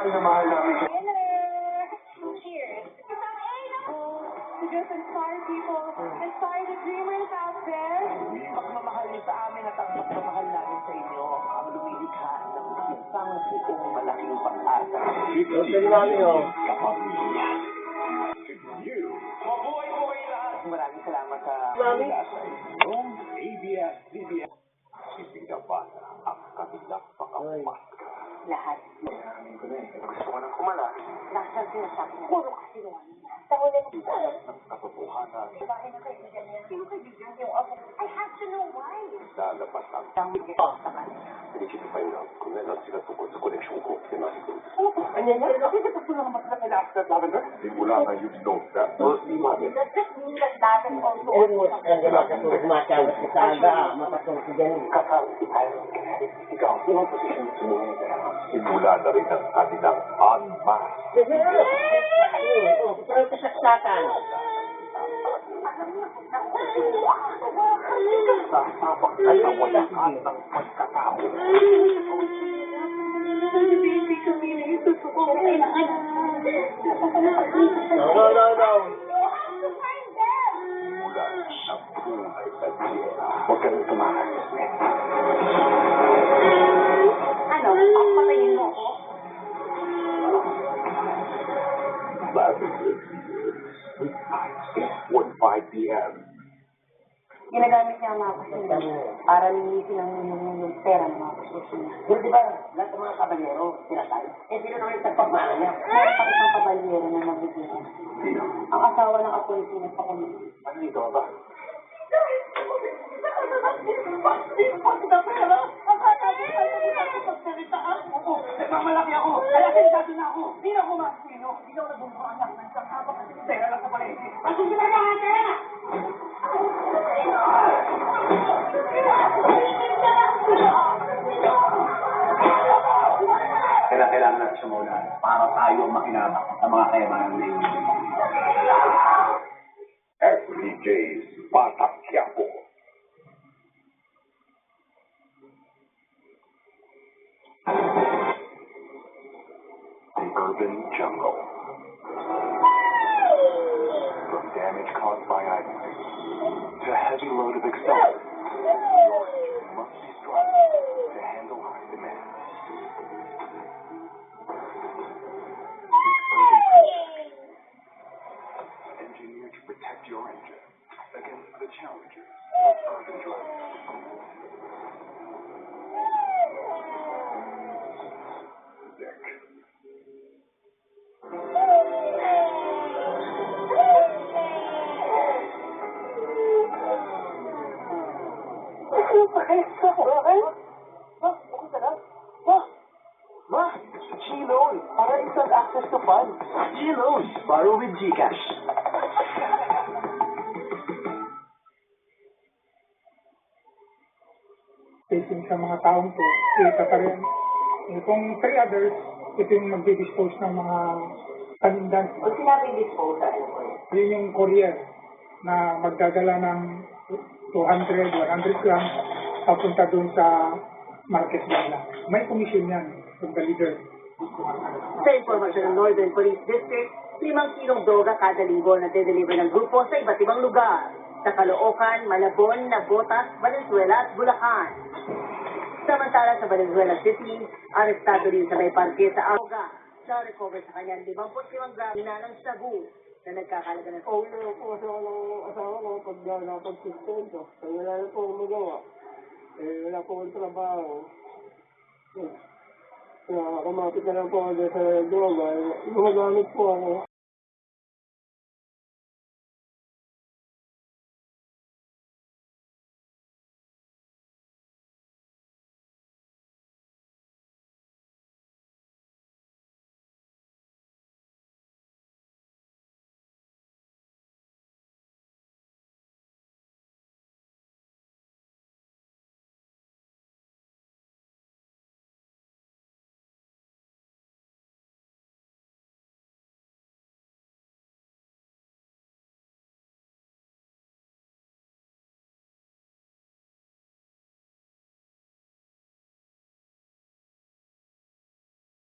natin na mahal namin siya. Cheers. To just inspire people, inspire the dreamers out there. Pagmamahal niyo sa amin at ang pagmamahal namin sa inyo ang lumilikha ng isang buong malaking pag-asa. Kapamilya. Mabuhay po kayo lahat. Maraming salamat sa mula sa inyong ABS-CBN. Sisita ba ang kanilang pakapaska? Lahat. Amin ko na eh. Gusto ko nang kumala. Lahat sinasabi mo. Puro kasi naman. Sa huli ng Ng katotohanan. bahay na kaibigan niya. Sino kaibigan yung ako? I have to know why. Lalabas ang Ang bigay sa kanya. Pinipailan ko na lang sila tungkol sa koneksyon ko. Ano yan? Kasi ito lang mas na kailangan lavender. Simula na you know that. Well, si Mami. Does this mean that lavender also? Ikaw, yung posisyon mo simula na rin ang kanilang unmasked. Sasabak ka sa walang ng pagkatao. Simula ng tunay na Diana. Huwag ka rin tumakas. Ano? Patayin mo ako? Lavender. Weeknights, 1:05 p.m. Ginagamit niya ang mga kusina para linisin ang pera ng mga kusina. Di ba, lahat ng mga kabalyero, sinasal? Eh, sino naman yung pagmamahal niya? Meron pang isang kabalyero na nabigyan. Sino? Ang asawa ng apo ni Pinapakulit. Ano ito ba? Nagmamalaki ako, kaya sinasabi na ako. Hindi na ako masino. Hindi na ako nagbumukha anak ng isang habang kasi pera lang sa palengke. Bakit sila nakakaya? Kailangan natin siya muna para tayo makinabang sa mga kayamanan na yun. FBJ's Batak Quiapo. The urban jungle. From damage caused by items to a heavy load of accelerants, your engine must be strong to handle high demand. Engineered to protect your engine against the challenges of urban driving. Zick. G-Loan, para instant access to funds. G-Loan, borrow with GCash. Facing sa mga taong to, kita pa rin. Kung 3 others, ito yung magdi-dispose ng mga panindan. Pag sinabi disposal, Yun yung courier na magdadala ng 200, 100 grams papunta dun sa market nila. May commission yan from the leader. Sa informasyon ng Northern Police District, 5 kilong droga kada linggo na de-deliver ng grupo sa iba't ibang lugar. Sa Caloocan, Malabon, Navotas, Valenzuela at Bulacan. Samantala sa Valenzuela City, arestado din sa may parke sa Aoga. Siya recover sa kanyang 55 grams na ng sabu na nagkakalaga ng Pauwi na po kasi ako ng asawa ko pag napag-sustento. Kaya wala na po akong magawa. Wala po akong trabaho. Kaya kumapit na lang po ako sa droga. Gumagamit po ako.